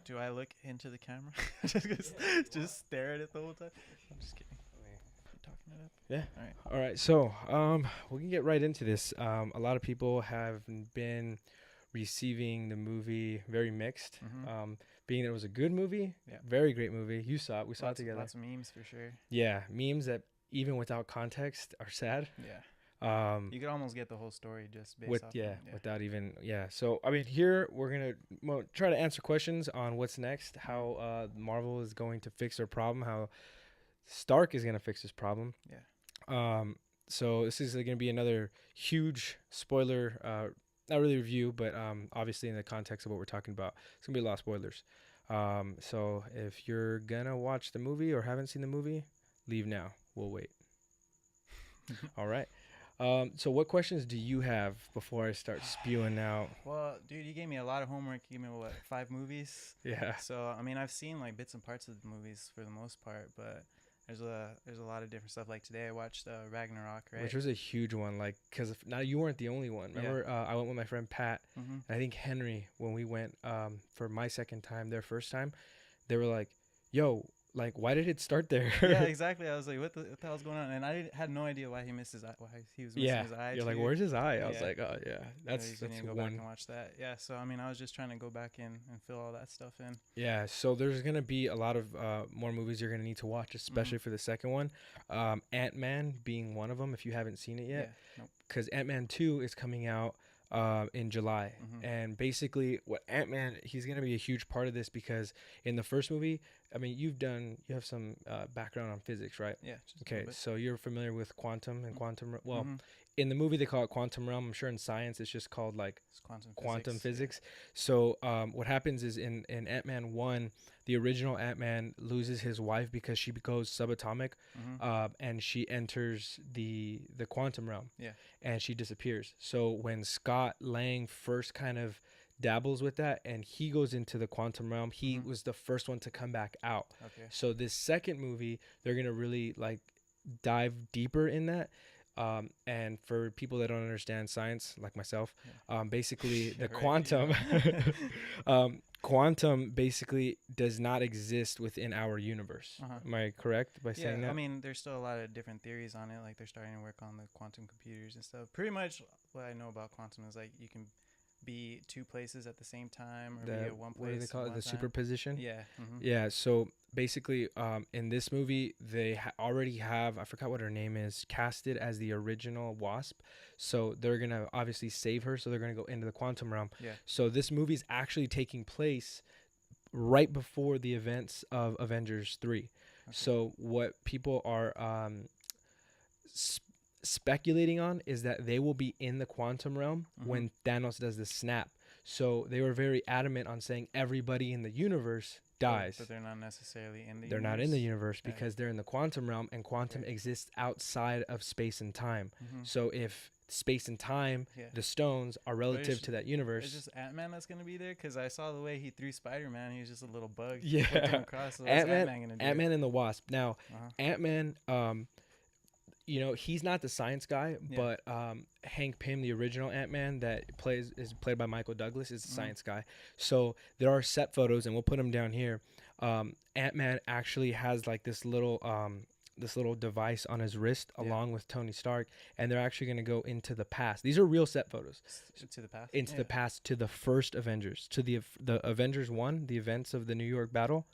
Do I look into the camera? Just stare at it the whole time. I'm just kidding. Keep talking it up. Yeah. All right. All right. So, we can get right into this. A lot of people have been receiving the movie very mixed. Mhm. Being that it was a good movie, Yeah. very great movie. You saw it. We saw it together. Lots of memes for sure. Yeah, memes that even without context are sad. Yeah. Um, You could almost get the whole story just based with off. yeah, Yeah. without even So I mean, here we're gonna try to answer questions on what's next, how Marvel is going to fix their problem, how Stark is gonna fix this problem. Yeah. So this is gonna be another huge spoiler, not really review, but obviously in the context of what we're talking about, it's gonna be a lot of spoilers. So if you're gonna watch the movie or haven't seen the movie, leave now. We'll wait. All right. So what questions do you have before I start spewing out? Well, dude, you gave me a lot of homework. You gave me what, 5 movies? Yeah. So I mean, I've seen like bits and parts of the movies for the most part, but there's a lot of different stuff. Like today, I watched Ragnarok, right? Which was a huge one, like, because now you weren't the only one. Remember, I went with my friend Pat, Mm-hmm. and I think Henry, when we went for my second time, their first time, they were like, yo, like, why did it start there? Yeah, exactly. I was like, what the hell's going on? And had no idea why he missed his eye. Why he was missing his eye. You're like, too. where's his eye? I was Yeah. like, oh, yeah, that's You need to go back one. and watch that. Yeah. So I mean, I was just trying to go back in and fill all that stuff in. Yeah, so there's going to be a lot of more movies you're going to need to watch, especially for the second one. Ant-Man being one of them, if you haven't seen it yet. Yeah. Nope. Because Ant-Man 2 is coming out in July. And basically, what Ant-Man, he's going to be a huge part of this because in the first movie, I mean, you have some background on physics, right? Yeah. Okay, so you're familiar with quantum and quantum. Well, Mhm. in the movie, they call it quantum realm. I'm sure in science, it's just called like It's quantum quantum physics. physics. So what happens is in Ant-Man 1, the original Ant-Man loses his wife because she goes subatomic, and she enters the quantum realm. Yeah. And she disappears. So when Scott Lang first kind of dabbles with that and he goes into the quantum realm, he was the first one to come back out. Okay. So this second movie, they're going to really like dive deeper in that. And for people that don't understand science, like myself, basically the quantum, quantum basically does not exist within our universe. Am I correct by saying that? I mean, there's still a lot of different theories on it. Like they're starting to work on the quantum computers and stuff. Pretty much what I know about quantum is like you can be 2 places at the same time, or be at one place. What do they call it? The time. superposition? Yeah. Yeah. So basically, in this movie, they already have, I forgot what her name is, casted as the original Wasp. So they're going to obviously save her. So they're going to go into the quantum realm. Yeah. So this movie is actually taking place right before the events of Avengers 3. Okay. So what people are speculating on is that they will be in the quantum realm when Thanos does the snap. So they were very adamant on saying everybody in the universe dies. But they're not necessarily in the universe. They're not in the universe because they're in the quantum realm, and quantum exists outside of space and time. So if space and time, the stones are relative to that universe. It's just Ant-Man that's going to be there, because I saw the way he threw Spider-Man. He was just a little bug. Yeah. Across, so Ant-Man and the Wasp. Now, Ant-Man, you know, he's not the science guy, but Hank Pym, the original Ant-Man that is played by Michael Douglas, is the science guy. So there are set photos, and we'll put them down here. Ant-Man actually has like this little device on his wrist along with Tony Stark, and they're actually going to go into the past. These are real set photos. To the past? Into the past, to the first Avengers, to the Avengers 1, the events of the New York battle.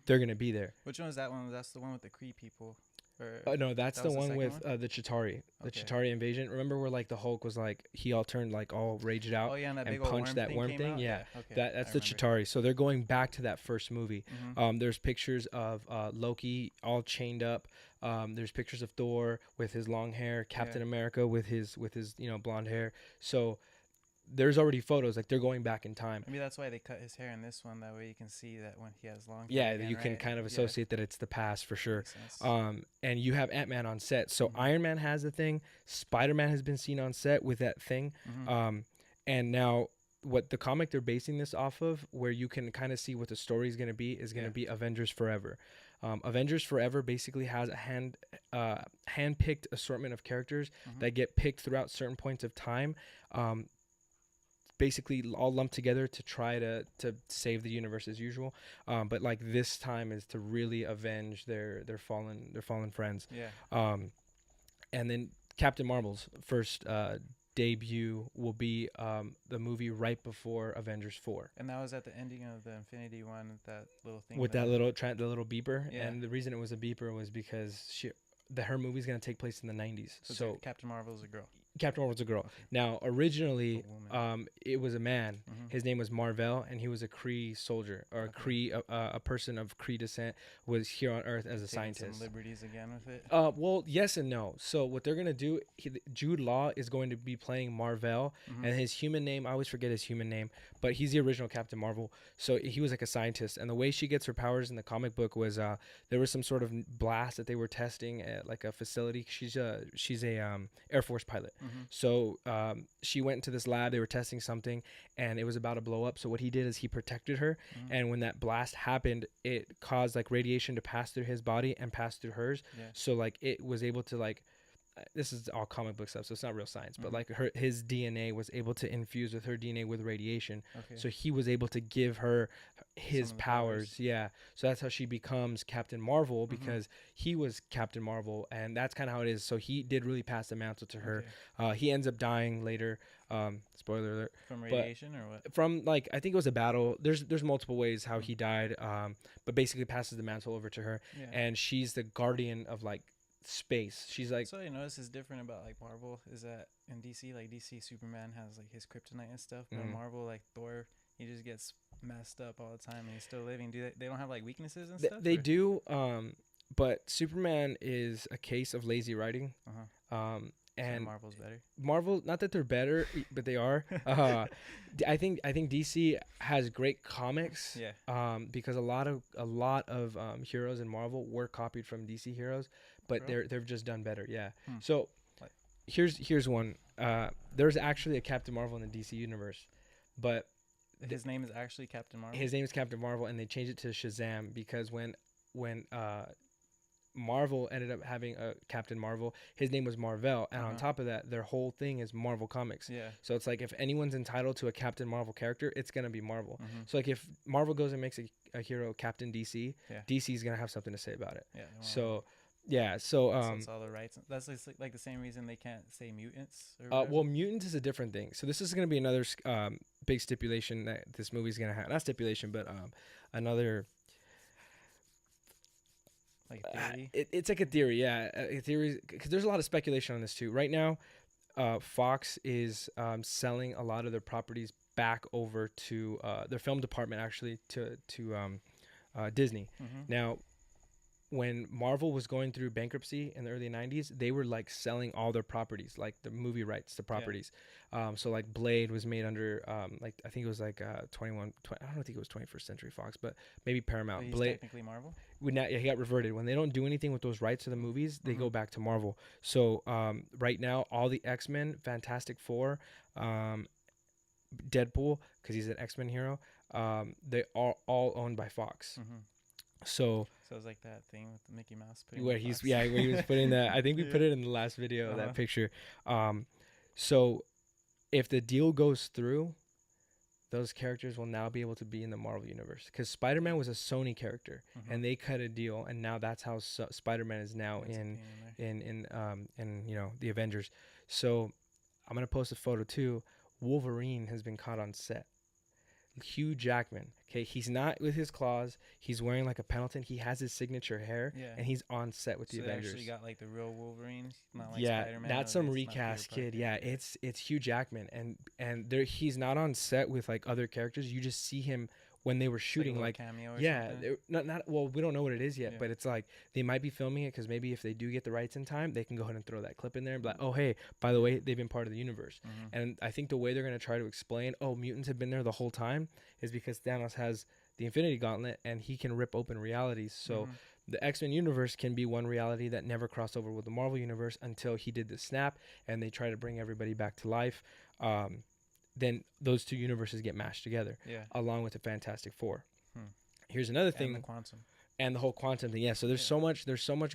They're going to be there. Which one is that one? That's the one with the Kree people. No, that's the one with the Chitauri, the Chitauri invasion. Remember where like the Hulk was like, he all turned like all raged out and punched that worm thing? Yeah, that's the Chitauri. So they're going back to that first movie. There's pictures of Loki all chained up. There's pictures of Thor with his long hair, Captain America with his blonde hair. So there's already photos, like they're going back in time. Maybe that's why they cut his hair in this one. That way you can see that when he has long hair. Yeah, again, you can kind of associate that it's the past for sure. And you have Ant-Man on set. So Iron Man has the thing. Spider-Man has been seen on set with that thing. And now what the comic they're basing this off of, where you can kind of see what the story is going to be Avengers Forever. Avengers Forever basically has a hand-picked assortment of characters that get picked throughout certain points of time. basically all lumped together to try to save the universe as usual. But like this time is to really avenge their fallen friends. Yeah. And then Captain Marvel's first debut will be the movie right before Avengers 4. And that was at the ending of the Infinity one, that little thing. With that little beeper. Yeah. And the reason it was a beeper was because her movie's going to take place in the 90s. So like Captain Marvel's a girl. Captain Marvel's a girl. Okay. Now, originally, it was a man. Mm-hmm. His name was Mar-Vell, and he was a Kree soldier, or a person of Kree descent, was here on Earth as a scientist. Some liberties again with it? Well, yes and no. So what they're going to do, Jude Law is going to be playing Mar-Vell, and his human name, I always forget his human name, but he's the original Captain Marvel. So he was like a scientist, and the way she gets her powers in the comic book was there was some sort of blast that they were testing at like a facility. She's a Air Force pilot. So she went into this lab. They were testing something, and it was about to blow up. So what he did is he protected her, and when that blast happened, it caused like radiation to pass through his body and pass through hers. Yeah. So like it was able to like, this is all comic book stuff, so it's not real science, but like his DNA was able to infuse with her DNA with radiation. Okay. So he was able to give her his powers. Yeah. So that's how she becomes Captain Marvel, because he was Captain Marvel, and that's kind of how it is. So he did really pass the mantle to her. Okay. He ends up dying later. Spoiler alert. From radiation or what? From like, I think it was a battle. There's multiple ways how he died. But basically passes the mantle over to her, and she's the guardian of like space. She's like, so you notice is different about like Marvel is that in DC, like DC Superman has like his kryptonite and stuff, but in Marvel, like Thor, he just gets messed up all the time and he's still living. They don't have like weaknesses and stuff? They do, but Superman is a case of lazy writing. And so Marvel's better. Marvel, not that they're better, but they are. I think DC has great comics. Yeah. Because a lot of heroes in Marvel were copied from DC heroes, but they've just done better. Yeah. So here's one. There's actually a Captain Marvel in the DC universe, but his name is actually Captain Marvel. His name is Captain Marvel, and they changed it to Shazam because when Marvel ended up having a Captain Marvel, his name was Mar-Vell, and on top of that, their whole thing is Marvel Comics. Yeah. So it's like if anyone's entitled to a Captain Marvel character, it's gonna be Marvel. So like if Marvel goes and makes a hero Captain DC, DC is gonna have something to say about it. Yeah. So it's all the rights. That's like the same reason they can't say mutants. Well, mutants is a different thing. So this is gonna be another big stipulation that this movie's gonna have. Not stipulation, but another. Like a theory? It's like a theory, yeah. A theory, because there's a lot of speculation on this too. Right now, Fox is selling a lot of their properties back over to their film department, actually, to Disney. Now, when Marvel was going through bankruptcy in the early 90s, they were like selling all their properties, like the movie rights to properties. So like Blade was made under like I think it was like I don't think it was 21st Century Fox, but maybe Paramount. But he's Blade technically Marvel. He got reverted. When they don't do anything with those rights to the movies, they go back to Marvel. So right now, all the X-Men, Fantastic Four, Deadpool, because he's an X-Men hero, they are all owned by Fox. So it's like that thing with the Mickey Mouse where he was putting that. I think we put it in the last video, that picture. So if the deal goes through, those characters will now be able to be in the Marvel universe, because Spider-Man was a Sony character and they cut a deal, and now that's how Spider-Man is now in the Avengers. So I'm gonna post a photo too. Wolverine has been caught on set. Hugh Jackman. Okay, he's not with his claws. He's wearing like a Pendleton. He has his signature hair, and he's on set with the Avengers. They actually got like the real Wolverine, not like Spider-Man. Not some recast kid. Yeah, it's Hugh Jackman, and he's not on set with like other characters. You just see him when they were shooting, like cameo or something? not well, we don't know what it is yet, but it's like they might be filming it because maybe if they do get the rights in time, they can go ahead and throw that clip in there and be like, oh hey, by the way, they've been part of the universe. And I think the way they're going to try to explain, oh, mutants have been there the whole time, is because Thanos has the Infinity Gauntlet and he can rip open realities. So the X-Men universe can be one reality that never crossed over with the Marvel universe until he did the snap and they try to bring everybody back to life. Then those two universes get mashed together, along with the Fantastic Four. Here's another thing, and the quantum, and the whole quantum thing. Yeah, so there's so much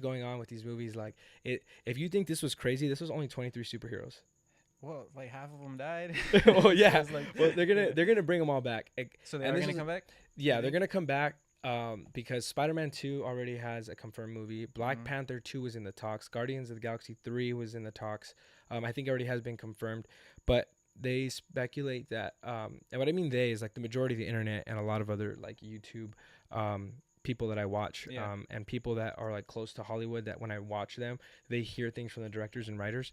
going on with these movies. Like if you think this was crazy, this was only 23 superheroes. Well, like half of them died. Well, yeah. So like, well, they're gonna bring them all back. So they're gonna come back. Yeah, they're gonna come back. Because Spider-Man 2 already has a confirmed movie. Black Panther 2 was in the talks. Guardians of the Galaxy 3 was in the talks. I think already has been confirmed. But they speculate that, and what I mean they is like the majority of the internet and a lot of other like YouTube people that I watch, and people that are like close to Hollywood, that when I watch them, they hear things from the directors and writers.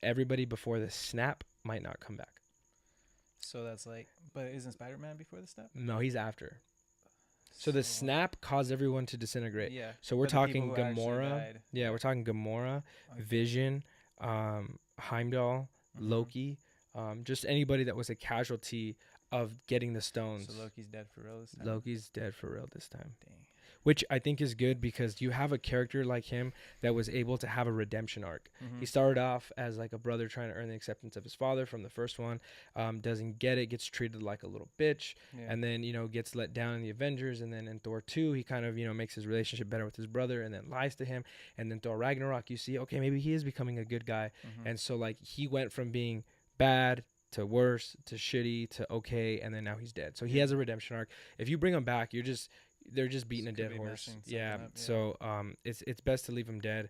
Everybody before the snap might not come back. So that's like, but isn't Spider-Man before the snap? No, he's after. So the snap caused everyone to disintegrate. Yeah. So we're talking Gamora. Yeah, we're talking Gamora, Vision, Heimdall, Loki, just anybody that was a casualty of getting the stones. So Loki's dead for real this time. Loki's dead for real this time. Dang. Which I think is good because you have a character like him that was able to have a redemption arc. He started off as like a brother trying to earn the acceptance of his father from the first one, doesn't get it, gets treated like a little bitch, and then, you know, gets let down in the Avengers, and then in Thor 2, he kind of, you know, makes his relationship better with his brother and then lies to him, and then Thor Ragnarok, you see, okay, maybe he is becoming a good guy, and so like he went from being bad to worse to shitty to okay, and then now he's dead. So he has a redemption arc. If you bring him back, they're just beating a dead horse. Yeah. So it's best to leave him dead.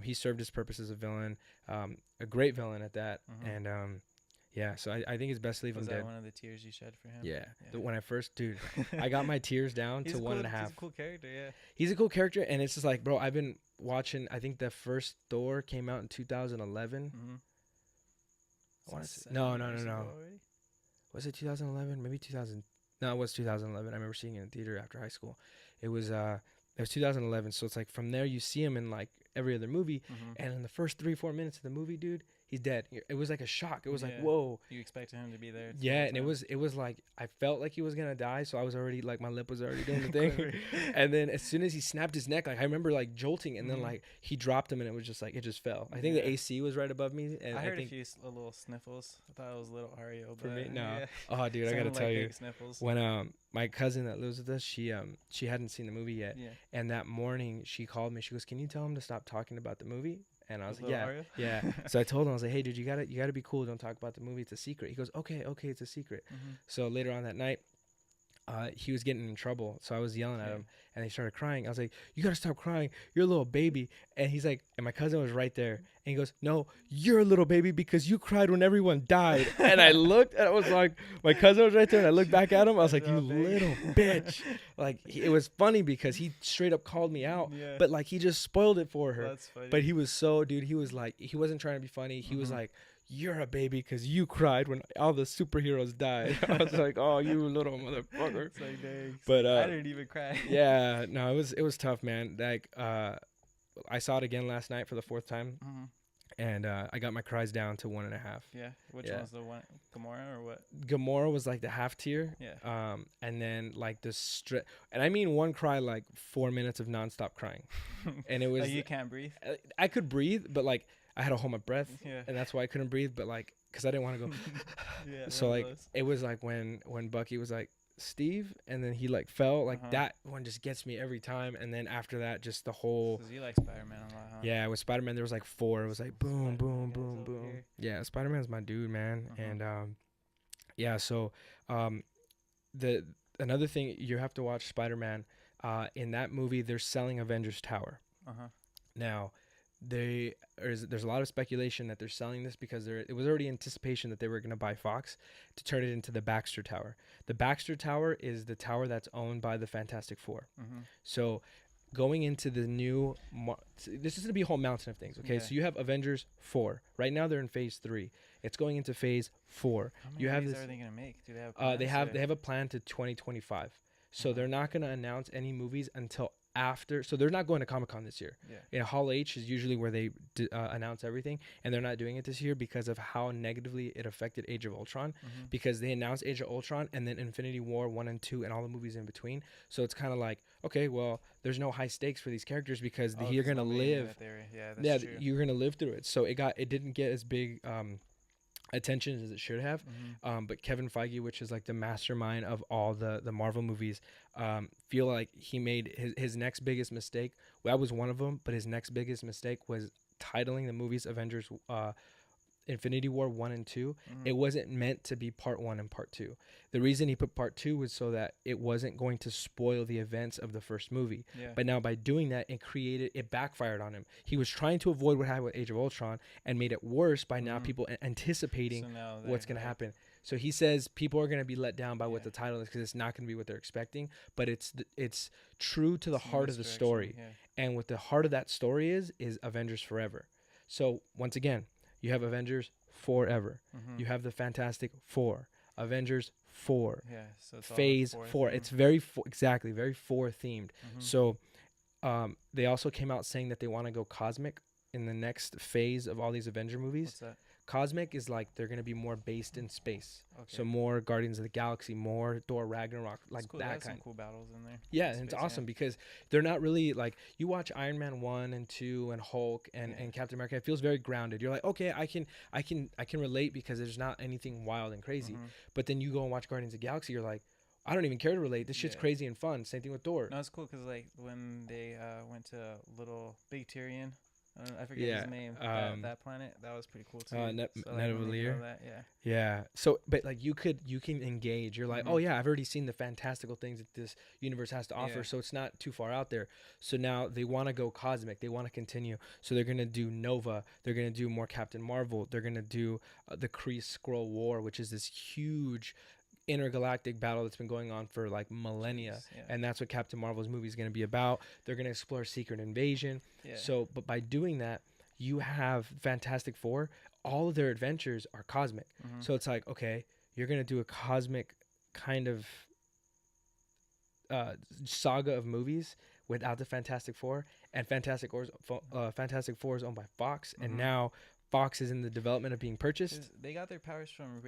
He served his purpose as a villain, a great villain at that. And yeah, so I think it's best to leave him dead. Was that one of the tears you shed for him? Yeah. When I first, dude, I got my tears down to 1.5. He's a cool character, yeah. He's a cool character, and it's just like, bro, I've been watching, I think the first Thor came out in 2011. No. Was it 2011? Maybe 2000. No, it was 2011. I remember seeing it in theater after high school. It was 2011. So it's like from there you see him in like every other movie, and in the first 3-4 minutes of the movie, dude, he's dead. It was like a shock. It was like, whoa. You expected him to be there. Yeah, and it was like I felt like he was gonna die, so I was already like my lip was already doing the thing. And then as soon as he snapped his neck, like I remember like jolting, and then like he dropped him, and it was just like it just fell. I think the AC was right above me, and I heard a few little sniffles. I thought it was a little Ario, for me. No, oh dude, I gotta tell you, when my cousin that lives with us, she hadn't seen the movie yet, and that morning she called me. She goes, "Can you tell him to stop talking about the movie?" And I was like, yeah. So I told him, I was like, hey, dude, you gotta be cool. Don't talk about the movie. It's a secret. He goes, okay, it's a secret. So later on that night, he was getting in trouble. So I was yelling at him, and he started crying. I was like, you gotta stop crying. You're a little baby. And he's like, and my cousin was right there. And he goes, no, you're a little baby because you cried when everyone died. And I looked, and I was like, my cousin was right there, and I looked back at him. I was like, you little bitch. Like, it was funny because he straight up called me out, but like he just spoiled it for her. That's funny. But he was dude, he was like, he wasn't trying to be funny. He was like, you're a baby because you cried when all the superheroes died. I was like, oh, you little motherfucker. It's like, dang. But I didn't even cry. Yeah, no, it was tough, man. Like, I saw it again last night for the 4th time, and I got my cries down to 1.5. Yeah, which one was the one? Gamora or what? Gamora was like the half tier. Yeah. And then like the and I mean one cry, like 4 minutes of nonstop crying, and it was like you can't breathe. I could breathe, but like I had to hold my breath, and that's why I couldn't breathe. But like, cause I didn't want to go. So like it was like when Bucky was like, Steve, and then he like fell, like that one just gets me every time. And then after that, just the whole. Cause you like Spider-Man a lot, huh? Yeah, with Spider-Man there was like 4. It was like boom, boom, boom, boom. Yeah, Spider-Man's my dude, man. And yeah, so the another thing, you have to watch Spider-Man. In that movie, they're selling Avengers Tower. Now, there's a lot of speculation that they're selling this because it was already anticipation that they were going to buy Fox to turn it into the Baxter Tower. The Baxter Tower is the tower that's owned by the Fantastic Four. So going into the new this is going to be a whole mountain of things, okay? So you have Avengers 4. Right now they're in phase 3. It's going into phase 4. How many movies are they going to make? Do they have plans, they have a plan to 2025. So they're not going to announce any movies until after. So they're not going to Comic-Con this year. Hall H is usually where they announce everything, and they're not doing it this year because of how negatively it affected Age of Ultron, because they announced Age of Ultron and then Infinity War 1 and 2 and all the movies in between. So it's kind of like, okay, well, there's no high stakes for these characters because you're going to live. That's true. You're going to live through it. So it didn't get as big attention as it should have. But Kevin Feige, which is like the mastermind of all the Marvel movies, feel like he made his next biggest mistake. Well, that was one of them, but his next biggest mistake was titling the movies Avengers Infinity War 1 and 2, it wasn't meant to be part 1 and part 2. The reason he put part 2 was so that it wasn't going to spoil the events of the first movie. Yeah. But now by doing that, it backfired on him. He was trying to avoid what happened with Age of Ultron and made it worse by now people anticipating what's going to happen. So he says people are going to be let down by what the title is because it's not going to be what they're expecting, but it's true to the heart of the story. Yeah. And what the heart of that story is Avengers Forever. So once again, you have Avengers Forever. You have the Fantastic Four. Avengers 4. Yeah, so it's Phase 4. It's very very 4 themed. So they also came out saying that they want to go cosmic in the next phase of all these Avenger movies. What's that? Cosmic is like they're going to be more based in space. Okay. So more Guardians of the Galaxy, more Thor Ragnarok, like cool. that kind. Some cool battles in there. Yeah, and it's awesome because they're not really like, you watch Iron Man 1 and 2 and Hulk and Captain America, it feels very grounded. You're like, okay, I can relate because there's not anything wild and crazy. But then you go and watch Guardians of the Galaxy, you're like, I don't even care to relate. This shit's crazy and fun. Same thing with Thor. No, it's cool because like when they went to Big Tyrion, I forget his name. That planet, that was pretty cool too. Netavalier. Yeah. So, but like you can engage. You're like, oh yeah, I've already seen the fantastical things that this universe has to offer. So it's not too far out there. So now they want to go cosmic. They want to continue. So they're gonna do Nova. They're gonna do more Captain Marvel. They're gonna do the Kree Skrull War, which is this huge intergalactic battle that's been going on for like millennia. And that's what Captain Marvel's movie is going to be about. They're going to explore Secret Invasion. So but by doing that, you have Fantastic Four, all of their adventures are cosmic. So it's like, okay, you're going to do a cosmic kind of saga of movies without the Fantastic Four, and Fantastic Four is owned by Fox, and now Fox is in the development of being purchased. They got their powers from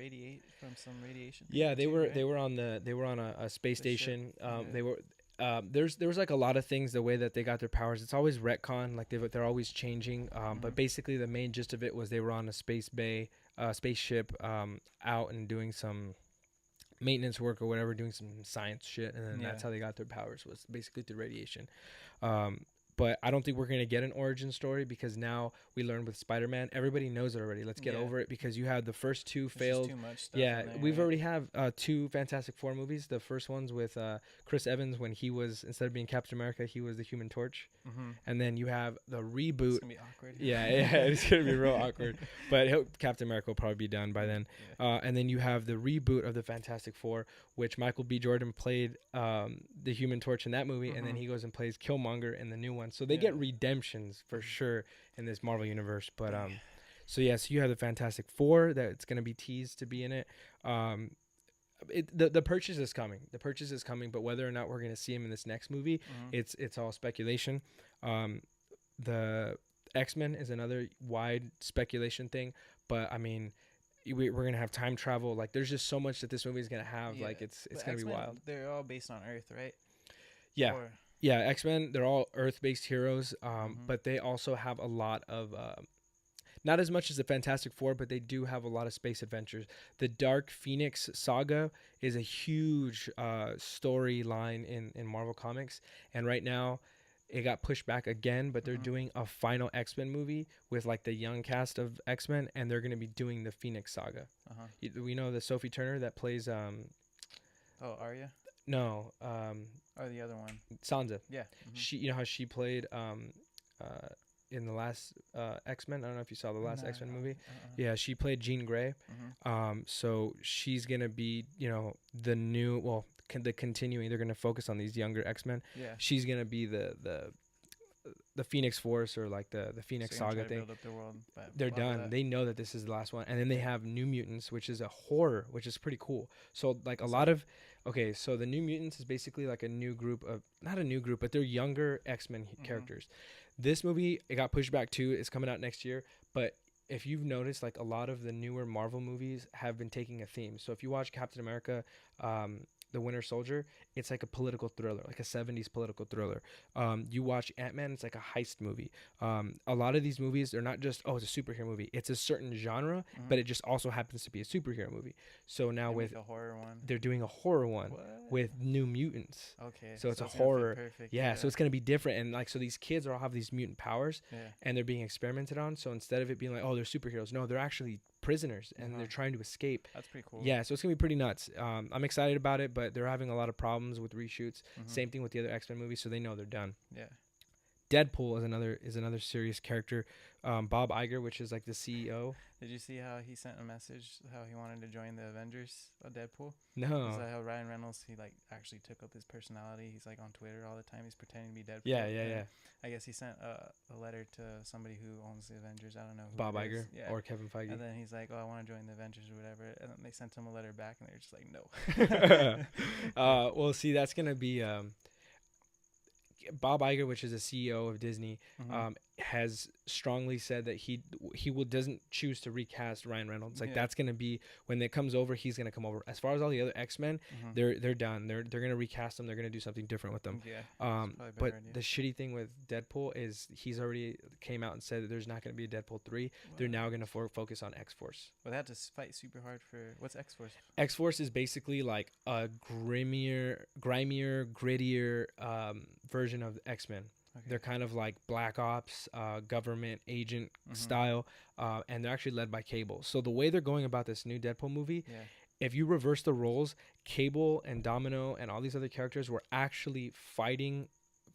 some radiation. Yeah, they were on a space station. They were there was like a lot of things the way that they got their powers. It's always retcon, like they're always changing. But basically the main gist of it was they were on a spaceship out and doing some maintenance work or whatever, doing some science shit, and then that's how they got their powers, was basically through radiation. But I don't think we're going to get an origin story because now we learned with Spider-Man. Everybody knows it already. Let's get over it because you had the first two failed. Too much stuff we've already have 2 Fantastic Four movies. The first one's with Chris Evans when he was, instead of being Captain America, he was the Human Torch. And then you have the reboot. It's going to be awkward. Yeah, it's going to be real awkward. But Captain America will probably be done by then. And then you have the reboot of the Fantastic Four, which Michael B. Jordan played the Human Torch in that movie, and then he goes and plays Killmonger in the new one. So they get redemptions for sure in this Marvel universe. But so you have the Fantastic Four that's going to be teased to be in it. The purchase is coming. The purchase is coming, but whether or not we're going to see him in this next movie, it's all speculation. The X-Men is another wide speculation thing, but I mean, we're going to have time travel. Like, there's just so much that this movie is going to have. Like, it's going to be wild. They're all based on Earth, right? Yeah. Yeah, X-Men, they're all Earth-based heroes, but they also have a lot of, not as much as the Fantastic Four, but they do have a lot of space adventures. The Dark Phoenix saga is a huge storyline in Marvel Comics, and right now it got pushed back again, but they're doing a final X-Men movie with like the young cast of X-Men, and they're going to be doing the Phoenix saga. We know the Sophie Turner that plays... Arya? No. Or the other one. Sansa. Yeah. She, you know how she played in the last X-Men? I don't know if you saw the last X-Men movie. Yeah, she played Jean Grey. So she's going to be, the new, the continuing, they're going to focus on these younger X-Men. Yeah. She's going to be the Phoenix Force, or like the Phoenix Saga thing. They're done. They know that this is the last one. And then they have New Mutants, which is a horror, which is pretty cool. So like so the New Mutants is basically like a new group of, not a new group, but they're younger X-Men characters. This movie, it got pushed back too. It's coming out next year. But if you've noticed, like a lot of the newer Marvel movies have been taking a theme. So if you watch Captain America, the Winter Soldier, it's like a political thriller, like a 70s political thriller. You watch Ant-Man, it's like a heist movie. A lot of these movies, they're not just, oh, it's a superhero movie. It's a certain genre, but it just also happens to be a superhero movie. So now with a horror one, they're doing a horror one with New Mutants. Okay. So it's a horror. Perfect, yeah. So it's going to be different. And like, so these kids all have these mutant powers and they're being experimented on. So instead of it being like, oh, they're superheroes, no, they're actually prisoners and they're trying to escape. That's pretty cool. Yeah. So it's going to be pretty nuts. I'm excited about it, but they're having a lot of problems with reshoots. Same thing with the other X-Men movies. So they know they're done. Yeah. Deadpool is another serious character. Bob Iger, which is like the CEO. Did you see how he sent a message how he wanted to join the Avengers of Deadpool? No. Is that how Ryan Reynolds, he like actually took up his personality? He's like on Twitter all the time. He's pretending to be Deadpool. Yeah. I guess he sent a letter to somebody who owns the Avengers. I don't know who. Bob Iger or Kevin Feige. And then he's like, oh, I want to join the Avengers or whatever. And then they sent him a letter back and they're just like, no. Well, see, that's going to be Bob Iger, which is a CEO of Disney, has strongly said that he doesn't choose to recast Ryan Reynolds. Like that's gonna be when it comes over, he's gonna come over. As far as all the other X-Men, they're done. They're gonna recast them. They're gonna do something different with them. Yeah. But the shitty thing with Deadpool is he's already came out and said that there's not gonna be a Deadpool 3. Wow. They're now gonna focus on X-Force. Well, they had to fight super hard for what's X-Force? X-Force is basically like a grimier, grittier version of X-Men. Okay. They're kind of like Black Ops, government agent style, and they're actually led by Cable. So the way they're going about this new Deadpool movie, if you reverse the roles, Cable and Domino and all these other characters were actually fighting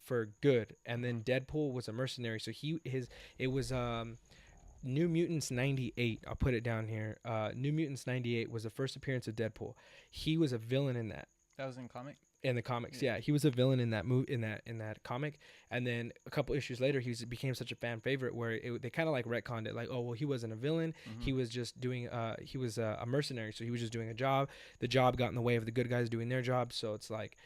for good, and then Deadpool was a mercenary. So it was New Mutants 98. I'll put it down here. New Mutants 98 was the first appearance of Deadpool. He was a villain in that. That was in comic. In the comics, yeah, he was a villain in that in that comic, and then a couple issues later, became such a fan favorite where they kind of like retconned it, like, oh well, he wasn't a villain, he was just doing he was a mercenary, so he was just doing a job. The job got in the way of the good guys doing their job, so it's like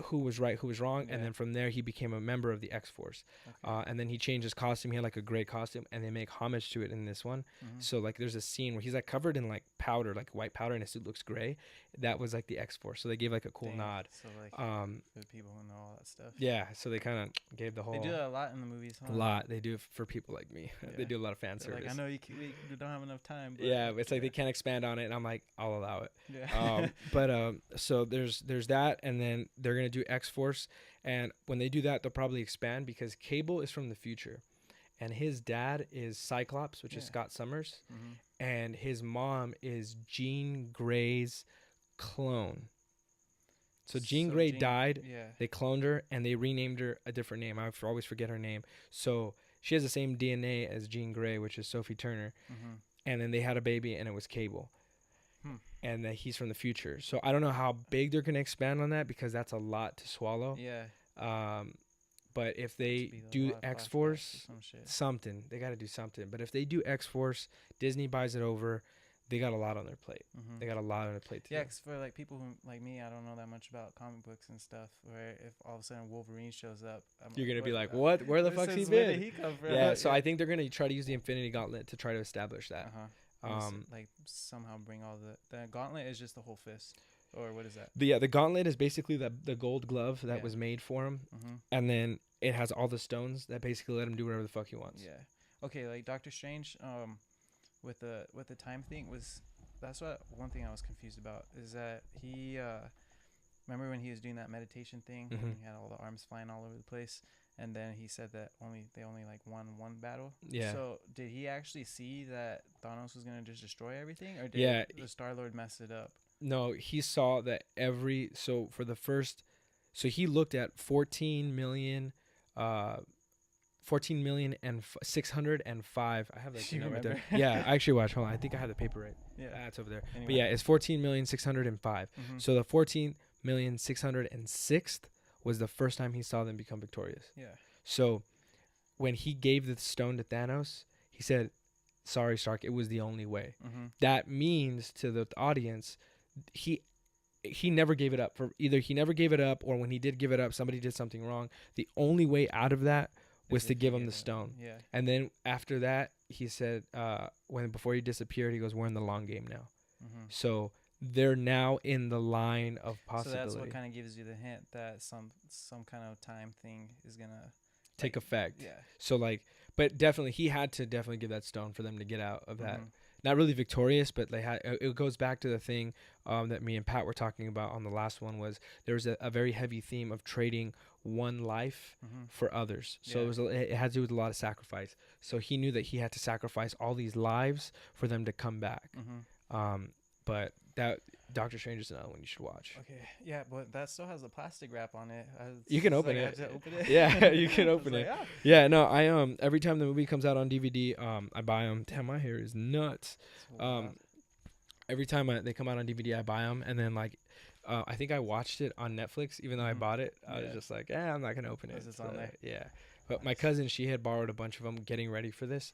who was right, who was wrong, and then from there he became a member of the X-Force. And then he changed his costume. He had like a gray costume, and they make homage to it in this one. So like there's a scene where he's like covered in like powder, like white powder, and his suit looks gray. That was like the X-Force, so they gave like a cool nod. So like the people who know all that stuff. Yeah, so they kind of gave the whole. They do that a lot in the movies. Huh? A lot. They do it for people like me. They do a lot of fan service. Like, I know you don't have enough time. But yeah, it's like they can't expand on it, and I'm like, I'll allow it. Yeah. So there's that, and then they're gonna do X-Force, and when they do that, they'll probably expand because Cable is from the future, and his dad is Cyclops, which is Scott Summers, and his mom is Jean Grey's clone. So Jean Grey died. Yeah. They cloned her and they renamed her a different name. I always forget her name. So she has the same DNA as Jean Grey, which is Sophie Turner. And then they had a baby and it was Cable. And that he's from the future. So I don't know how big they're gonna expand on that because that's a lot to swallow. Yeah. But if they do X-Force, something, they got to do something. But if they do X-Force, Disney buys it over. They got a lot on their plate. They got a lot on their plate. Yeah, because for like people who like me, I don't know that much about comic books and stuff. Where if all of a sudden Wolverine shows up, you're gonna be like, "What? Where the fuck's he been?" Where did he come from? Yeah, so I think they're gonna try to use the Infinity Gauntlet to try to establish that. Like somehow bring all the gauntlet is just the whole fist, or what is that? The gauntlet is basically the gold glove that was made for him, and then it has all the stones that basically let him do whatever the fuck he wants. Yeah. Okay, like Doctor Strange, with the time thing that's what one thing I was confused about is that he remember when he was doing that meditation thing when he had all the arms flying all over the place, and then he said that they only like won one battle. Yeah. So did he actually see that Thanos was gonna just destroy everything, or did the Star-Lord mess it up? No, he saw that so he looked at 14 million and 605. I have that number right there. Yeah, I actually watched. Hold on, I think I have the paper right. Yeah, it's over there. Anyway. But yeah, it's 14,605. So the 14,606th was the first time he saw them become victorious. Yeah. So when he gave the stone to Thanos, he said, "Sorry, Stark, it was the only way." That means to the audience, he never gave it up. For either he never gave it up, or when he did give it up, somebody did something wrong. The only way out of that was to give him the stone. Yeah. And then after that, he said, before he disappeared, he goes, "We're in the long game now." So they're now in the line of possibility. So that's what kind of gives you the hint that some kind of time thing is gonna take effect. Yeah. So like, but definitely he had to definitely give that stone for them to get out of that. Not really victorious, but they had. It goes back to the thing that me and Pat were talking about on the last one. Was there was a very heavy theme of trading one life for others. So it had to do with a lot of sacrifice. So he knew that he had to sacrifice all these lives for them to come back. But that Doctor Strange is another one you should watch. Okay, yeah, but that still has a plastic wrap on it. You can open it. Yeah, you can open it. Like, yeah, no, I every time the movie comes out on DVD, I buy them. Damn, my hair is nuts. Every time they come out on DVD, I buy them, and then like, I think I watched it on Netflix, even though I bought it. I was just like, I'm not gonna open it. It's on there. Yeah, but my cousin, she had borrowed a bunch of them, getting ready for this.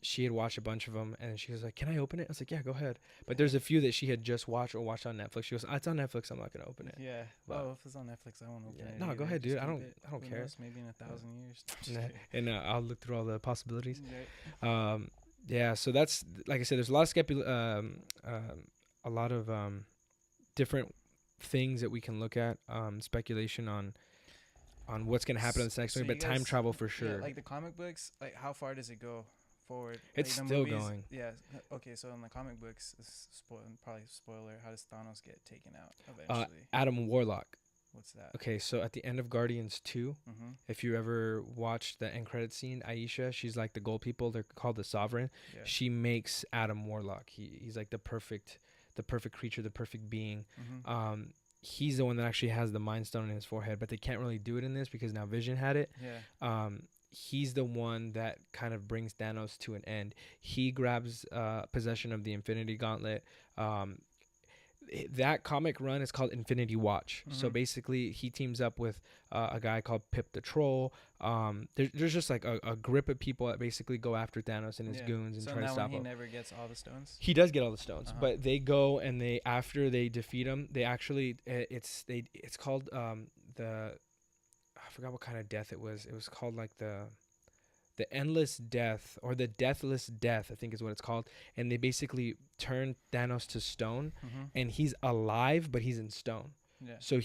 She had watched a bunch of them, and she was like, "Can I open it?" I was like, "Yeah, go ahead." But there's a few that she had just watched on Netflix. She goes, "It's on Netflix. I'm not gonna open it." Yeah. Well, if it's on Netflix, I won't open it. No, go ahead, dude. I don't care. Maybe in 1,000 years. And I'll look through all the possibilities. Yeah. So that's, like I said, there's a lot of different things that we can look at, speculation on what's gonna happen in this next movie, but time travel for sure. Yeah, like the comic books, like how far does it go forward? It's like still going. Yeah. Okay, so in the comic books, probably spoiler, how does Thanos get taken out eventually? Adam Warlock. What's that? Okay, so at the end of Guardians 2, if you ever watched the end credit scene, Aisha, she's like the gold people. They're called the Sovereign. Yeah. She makes Adam Warlock. He's like the perfect creature, the perfect being. He's the one that actually has the Mind Stone in his forehead, but they can't really do it in this because now Vision had it. Yeah. He's the one that kind of brings Thanos to an end. He grabs possession of the Infinity Gauntlet. That comic run is called Infinity Watch. So basically, he teams up with a guy called Pip the Troll. There's just like a grip of people that basically go after Thanos and his goons and try to stop him. So he never gets all the stones? He does get all the stones, but they go and after they defeat him, they actually it's called I forgot what kind of death it was. It was called like the endless death, or the deathless death, I think is what it's called. And they basically turn Thanos to stone, and he's alive, but he's in stone. Yeah. So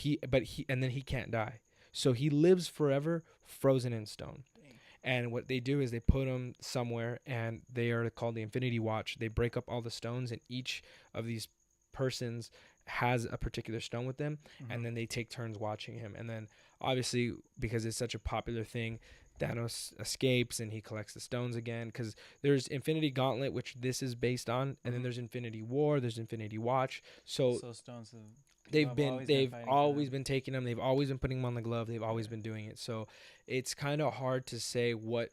and then he can't die. So he lives forever, frozen in stone. Dang. And what they do is they put him somewhere, and they are called the Infinity Watch. They break up all the stones, and each of these persons has a particular stone with them, and then they take turns watching him. And then obviously, because it's such a popular thing, Thanos escapes and he collects the stones again, because there's Infinity Gauntlet, which this is based on, and then there's Infinity War, there's Infinity Watch. So stones they've always been taking them. They've always been putting them on the glove. They've always been doing it. So it's kind of hard to say what.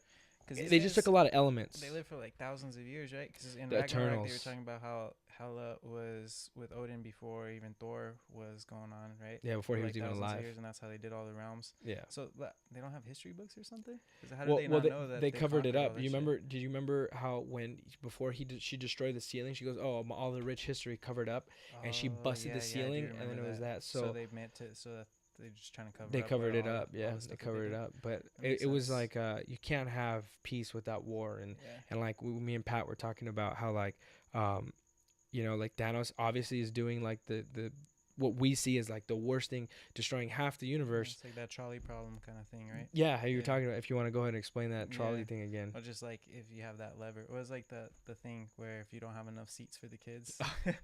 They just took a lot of elements. They lived for like thousands of years, right? Because in Ragnarok, they were talking about how Hela was with Odin before even Thor was going on, right? Yeah, before he was even alive. Years, and that's how they did all the realms. Yeah. So they don't have history books or something? How did they know that they covered it up? You remember? Did you remember how before she destroyed the ceiling, she goes, "Oh, all the rich history covered up," and she busted the ceiling, and then it was that. So they meant to. So that they're just trying to cover. They covered it up. Yeah, they covered it up. But it was like you can't have peace without war, and like me and Pat were talking about how like like Thanos obviously is doing like the what we see as like the worst thing, destroying half the universe. It's like that trolley problem kind of thing, right? Yeah, how you're talking about. If you want to go ahead and explain that trolley thing again. Or just like if you have that lever. It was like the thing where if you don't have enough seats for the kids, what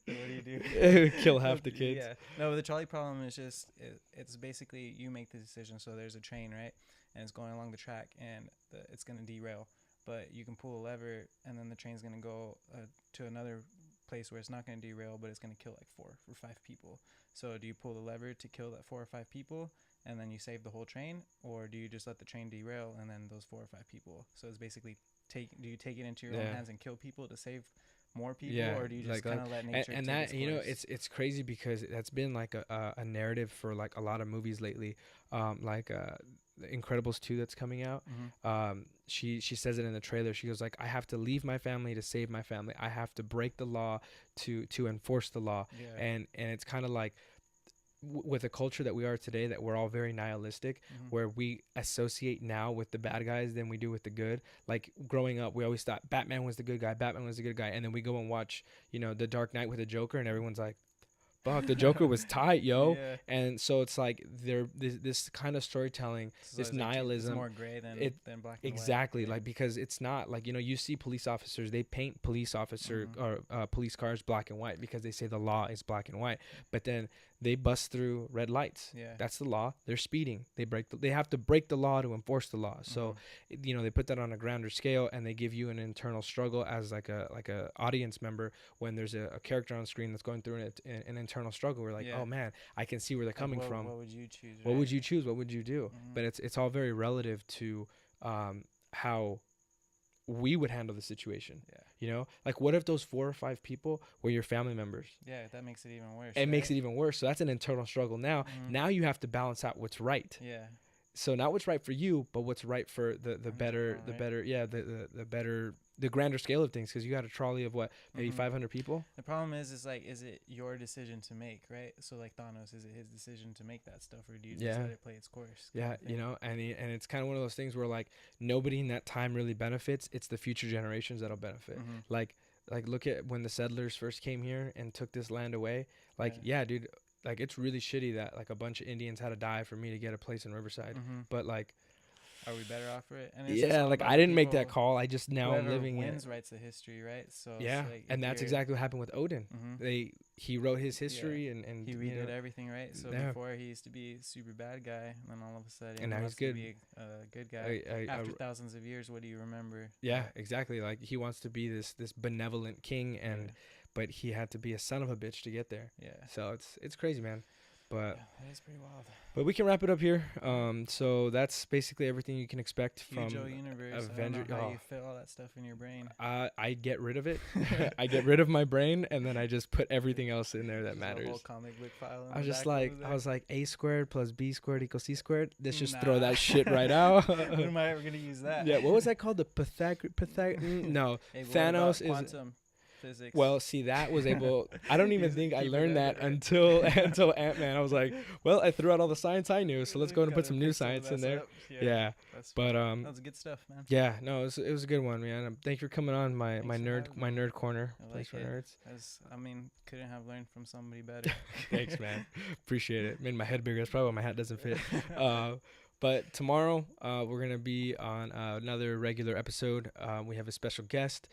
do you do? Kill half the kids. Yeah. No, the trolley problem is just it's basically you make the decision. So there's a train, right, and it's going along the track, and it's gonna derail. But you can pull a lever, and then the train's gonna go to another place where it's not going to derail, but it's going to kill like 4 or 5 people. So do you pull the lever to kill that 4 or 5 people, and then you save the whole train, or do you just let the train derail and then those 4 or 5 people? So it's basically do you take it into your own hands and kill people to save more people, or do you just kind of let nature and that it's crazy because that's been like a narrative for like a lot of movies lately, like Incredibles 2 that's coming out. She says it in the trailer. She goes like, I have to leave my family to save my family. I have to break the law to enforce the law. And it's kind of like with the culture that we are today, that we're all very nihilistic, where we associate now with the bad guys than we do with the good. Like growing up, we always thought Batman was the good guy, and then we go and watch, you know, The Dark Knight with the Joker, and everyone's like, fuck, the Joker was tight, yo. Yeah. And so it's like this kind of storytelling, so this nihilism. It's more gray than black and exactly, white. Like, because it's not like, you know, you see police officers, they paint police officer or police cars black and white because they say the law is black and white, but then they bust through red lights. Yeah, that's the law. They're speeding. They have to break the law to enforce the law. So, you know, they put that on a grander scale, and they give you an internal struggle as like a audience member when there's a character on screen that's going through an internal struggle. We're like, oh man, I can see where they're coming from. What would you choose? Right? What would you choose? What would you do? But it's all very relative to how we would handle the situation. Yeah. You know, like what if those 4 or 5 people were your family members? Yeah, that makes it even worse. It makes it even worse. So that's an internal struggle now. Now you have to balance out what's right. Yeah. So not what's right for you, but what's right for the better, the grander scale of things. Because you got a trolley of what, maybe 500 people. The problem is it your decision to make, right? So like Thanos, is it his decision to make that stuff, or do you just let it play its course? Yeah, you know, and it's kind of one of those things where like nobody in that time really benefits. It's the future generations that'll benefit. Like look at when the settlers first came here and took this land away. Like, yeah dude. Like, it's really shitty that, like, a bunch of Indians had to die for me to get a place in Riverside. But, like... Are we better off for it? And it's like, I didn't make that call. I just now am living wins writes the history, right? So yeah, like, and that's exactly what happened with Odin. He wrote his history and he redid everything, right? So before he used to be a super bad guy, and then all of a sudden and now he's good. Be a good guy. After thousands of years, what do you remember? Yeah, exactly. Like, he wants to be this benevolent king, and but he had to be a son of a bitch to get there. Yeah. So it's crazy, man. But that is pretty wild. But we can wrap it up here. So that's basically everything you can expect from Avengers. I don't know how you fit all that stuff in your brain. I get rid of it. I get rid of my brain, and then I just put everything else in there that matters. A whole comic book file. I was like, A squared plus B squared equals C squared. Let's just throw that shit right out. When am I ever gonna use that? Yeah. What was that called? The No. Hey, Thanos is quantum physics. Well, see, that was able. I don't even think I learned that until Ant-Man. I was like, well, I threw out all the science I knew, so let's go and put some new science in there. Yeah. But that was good stuff, man. Yeah, no, it was a good one, man. Thank you for coming on my nerd corner. Place for nerds. Couldn't have learned from somebody better. Thanks, man. Appreciate it. Made my head bigger. That's probably why my hat doesn't fit. But tomorrow, we're going to be on another regular episode. We have a special guest.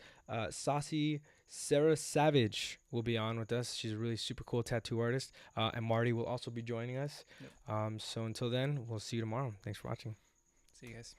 Saucy Sarah Savage will be on with us. She's a really super cool tattoo artist. And Marty will also be joining us. Yep. So until then, we'll see you tomorrow. Thanks for watching. See you guys.